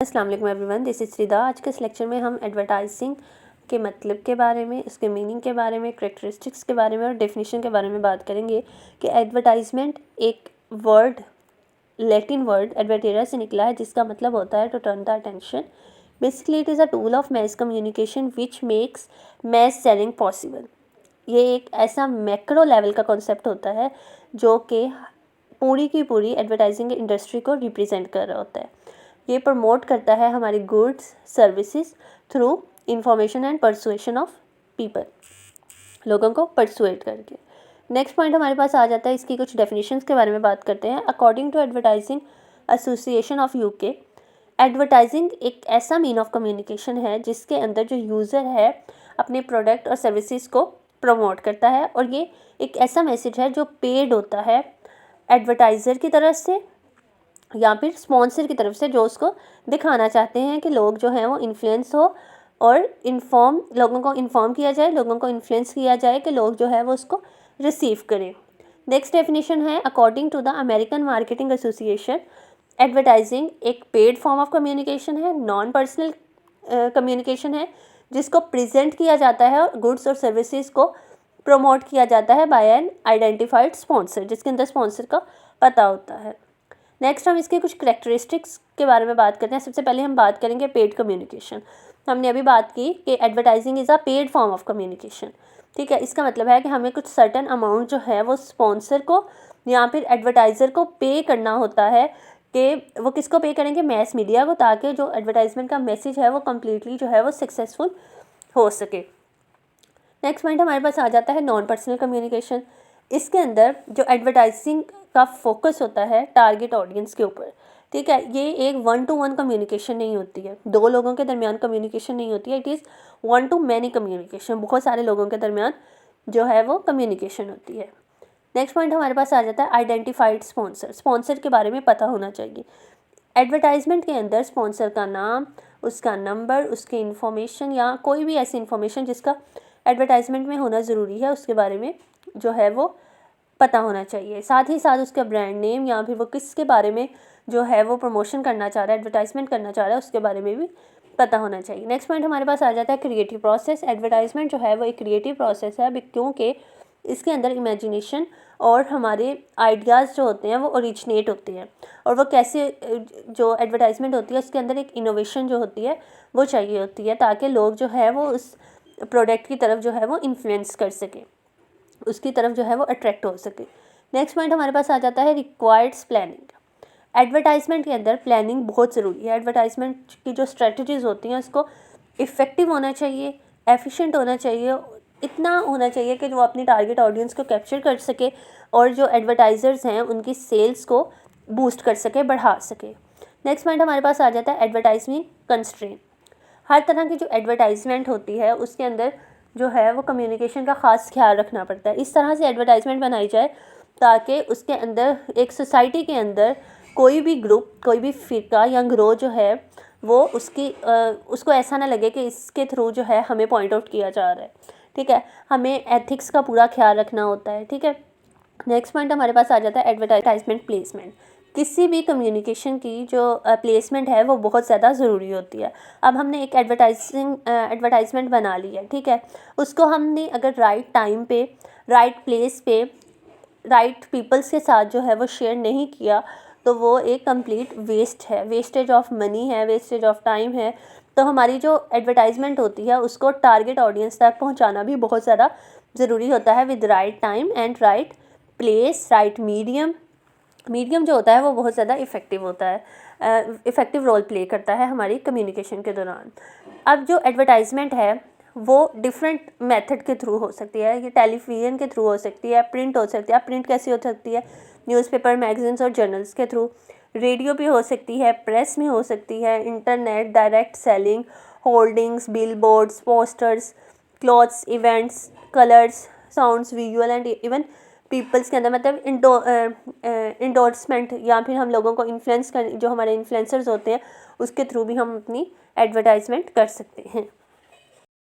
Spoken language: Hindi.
अस्सलाम वालेकुम एवरीवन, दिस इज़ रिदा। आज के इस लेक्चर में हम एडवर्टाइजिंग के मतलब के बारे में, इसके मीनिंग के बारे में, करेक्टरिस्टिक्स के बारे में और डेफिनेशन के बारे में बात करेंगे कि एडवर्टाइजमेंट एक वर्ड, लैटिन वर्ड एडवर्टेरा से निकला है जिसका मतलब होता है to turn the attention. Basically it is a tool of mass communication which makes mass selling possible. ये एक ऐसा मैक्रो लेवल का कॉन्सेप्ट होता है जो कि पूरी की पूरी एडवर्टाइजिंग इंडस्ट्री को रिप्रेजेंट कर रहा होता है। ये प्रमोट करता है हमारी goods services through information and persuasion of people, लोगों को परसुएट करके। नेक्स्ट पॉइंट हमारे पास आ जाता है, इसकी कुछ डेफिनेशंस के बारे में बात करते हैं। According to advertising association of UK, advertising एक ऐसा मीन ऑफ कम्युनिकेशन है जिसके अंदर जो यूज़र है अपने प्रोडक्ट और सर्विसेज को प्रमोट करता है, और ये एक ऐसा मैसेज है जो पेड होता है एडवर्टाइज़र की तरफ से या फिर स्पॉन्सर की तरफ से, जो उसको दिखाना चाहते हैं कि लोग जो हैं वो इन्फ्लुएंस हो और लोगों को इन्फॉर्म किया जाए, लोगों को इन्फ्लुएंस किया जाए कि लोग जो है वो उसको रिसीव करें। नेक्स्ट डेफिनेशन है, according to the American marketing association, advertising एक पेड फॉर्म ऑफ कम्युनिकेशन है, नॉन पर्सनल कम्युनिकेशन है जिसको प्रेजेंट किया जाता है और गुड्स और सर्विसेज को प्रमोट किया जाता है बाय एन आइडेंटिफाइड स्पॉन्सर, जिसके अंदर स्पॉन्सर का पता होता है। नेक्स्ट हम इसके कुछ करेक्टरिस्टिक्स के बारे में बात करते हैं। सबसे पहले हम बात करेंगे पेड कम्युनिकेशन। हमने अभी बात की कि advertising is a paid form of communication. ठीक है, इसका मतलब है कि हमें कुछ सर्टन अमाउंट जो है वो स्पॉन्सर को या फिर एडवर्टाइज़र को पे करना होता है कि वो किसको पे करेंगे, मैस मीडिया को, ताकि जो एडवर्टाइजमेंट का मैसेज है वो कम्प्लीटली जो है वो सक्सेसफुल हो सके। नेक्स्ट पॉइंट हमारे पास आ जाता है नॉन पर्सनल कम्युनिकेशन। इसके अंदर जो एडवर्टाइजिंग का फोकस होता है टारगेट ऑडियंस के ऊपर। ठीक है, ये एक 1-to-1 कम्युनिकेशन नहीं होती है, दो लोगों के दरमियान कम्युनिकेशन नहीं होती है, इट इज़ 1-to-many कम्युनिकेशन, बहुत सारे लोगों के दरमियान जो है वो कम्युनिकेशन होती है। नेक्स्ट पॉइंट हमारे पास आ जाता है आइडेंटिफाइड स्पॉन्सर। स्पॉन्सर के बारे में पता होना चाहिए। एडवर्टाइजमेंट के अंदर स्पॉन्सर का नाम, उसका नंबर, उसकी इन्फॉर्मेशन या कोई भी ऐसी इन्फॉर्मेशन जिसका एडवर्टाइजमेंट में होना ज़रूरी है उसके बारे में जो है वो पता होना चाहिए। साथ ही साथ उसका ब्रांड नेम या फिर वो किसके बारे में जो है वो प्रमोशन करना चाह रहा है, एडवर्टाइजमेंट करना चाह रहा है, उसके बारे में भी पता होना चाहिए। नेक्स्ट पॉइंट हमारे पास आ जाता है क्रिएटिव प्रोसेस। एडवर्टाइजमेंट जो है वो एक क्रिएटिव प्रोसेस है क्योंकि इसके अंदर इमेजिनेशन और हमारे आइडियाज़ जो होते हैं वो ओरिजिनेट होते हैं, और वो कैसे, जो एडवर्टाइजमेंट होती है उसके अंदर एक इनोवेशन जो होती है वो चाहिए होती है ताकि लोग जो है वो उस प्रोडक्ट की तरफ जो है वो इन्फ्लुएंस कर सके, उसकी तरफ जो है वो अट्रैक्ट हो सके। नेक्स्ट पॉइंट हमारे पास आ जाता है रिक्वायर्ड्स प्लानिंग। एडवर्टाइजमेंट के अंदर प्लानिंग बहुत ज़रूरी है। एडवर्टाइजमेंट की जो स्ट्रेटजीज़ होती हैं उसको इफ़ेक्टिव होना चाहिए, एफिशिएंट होना चाहिए, इतना होना चाहिए कि वो अपनी टारगेट ऑडियंस को कैप्चर कर सके और जो एडवर्टाइज़र्स हैं उनकी सेल्स को बूस्ट कर सके, बढ़ा सके। नेक्स्ट पॉइंट हमारे पास आ जाता है एडवर्टाइजमेंट कंस्ट्रेंट। हर तरह की जो एडवर्टाइजमेंट होती है उसके अंदर जो है वो कम्युनिकेशन का ख़ास ख्याल रखना पड़ता है। इस तरह से एडवर्टाइजमेंट बनाई जाए ताकि उसके अंदर एक सोसाइटी के अंदर कोई भी ग्रुप, कोई भी फ़िरका या ग्रोह जो है वो उसको ऐसा ना लगे कि इसके थ्रू जो है हमें पॉइंट आउट किया जा रहा है। ठीक है, हमें एथिक्स का पूरा ख्याल रखना होता है। ठीक है, नेक्स्ट पॉइंट हमारे पास आ जाता है एडवर्टाइजमेंट प्लेसमेंट। किसी भी कम्युनिकेशन की जो प्लेसमेंट है वो बहुत ज़्यादा ज़रूरी होती है। अब हमने एक एडवर्टाइजमेंट बना ली है, ठीक है, उसको हमने अगर राइट टाइम पे, राइट प्लेस पे, राइट पीपल्स के साथ जो है वो शेयर नहीं किया तो वो एक कंप्लीट वेस्ट है, वेस्टेज ऑफ मनी है, वेस्टेज ऑफ टाइम है। तो हमारी जो एडवर्टाइजमेंट होती है उसको टारगेट ऑडियंस तक पहुंचाना भी बहुत ज़्यादा ज़रूरी होता है with right time and right place, right medium जो होता है वो बहुत ज़्यादा इफ़ेक्टिव होता है, इफ़ेक्टिव रोल प्ले करता है हमारी कम्युनिकेशन के दौरान। अब जो एडवर्टाइजमेंट है वो डिफरेंट मेथड के थ्रू हो सकती है। ये टेलीविज़न के थ्रू हो सकती है, प्रिंट हो सकती है। प्रिंट कैसी हो सकती है? न्यूज़पेपर, मैगजीन्स और जर्नल्स के थ्रू। रेडियो भी हो सकती है, प्रेस में हो सकती है, internet, direct selling, hoardings, billboards, posters, clothes, events, colours, sounds, visual and even peoples के अंदर, मतलब इंडोर्समेंट या फिर हम लोगों को इन्फ्लुएंस कर, जो हमारे इन्फ्लुएंसर्स होते हैं उसके थ्रू भी हम अपनी एडवर्टाइजमेंट कर सकते हैं।